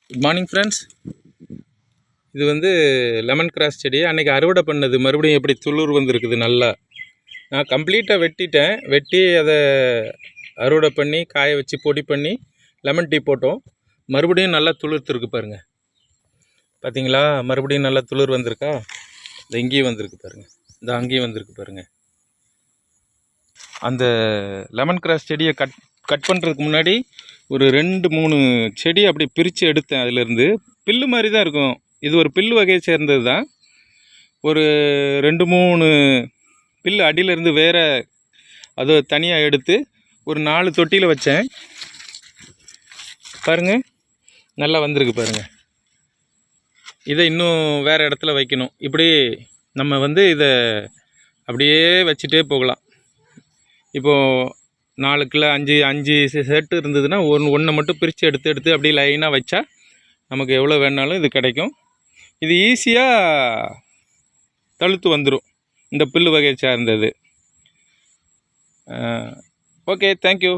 Good morning friends. இது வந்து lemon grass செடி அன்றைக்கி அறுவடை பண்ணது. மறுபடியும் எப்படி துளிர் வந்துருக்குது நல்லா. நான் கம்ப்ளீட்டாக வெட்டிட்டேன். வெட்டி அதை அறுவடை பண்ணி காய வச்சு பொடி பண்ணி லெமன் டீ போட்டோம். மறுபடியும் நல்லா துளிர்த்துருக்கு பாருங்கள். பார்த்தீங்களா, மறுபடியும் நல்லா துளிர் வந்திருக்கா. இந்த இங்கேயும் வந்திருக்கு பாருங்கள், இந்த அங்கேயும் வந்திருக்கு பாருங்கள். அந்த லெமன் கிராஸ் செடியை கட் பண்ணுறதுக்கு முன்னாடி ஒரு 2-3 செடி அப்படி பிரித்து எடுத்தேன். அதிலேருந்து பில்லு மாதிரி தான் இருக்கும். இது ஒரு பில்லு வகையை சேர்ந்தது தான். ஒரு 2-3 பில்லு அடியிலேருந்து வேறு அதை தனியாக எடுத்து ஒரு 4 தொட்டியில் வச்சேன். பாருங்கள், நல்லா வந்திருக்கு பாருங்கள். இதை இன்னும் வேறு இடத்துல வைக்கணும். இப்படி நம்ம வந்து இதை அப்படியே வச்சுட்டே போகலாம். இப்போது 4 கிலோ 5 செட்டு இருந்ததுன்னா ஒன்றை மட்டும் பிரித்து எடுத்து அப்படியே லைனாக வச்சா நமக்கு எவ்வளோ வேணாலும் இது கிடைக்கும். இது ஈஸியாக தழுத்து வந்துடும், இந்த புல்லு வகையை சார்ந்தது. Okay, thank you.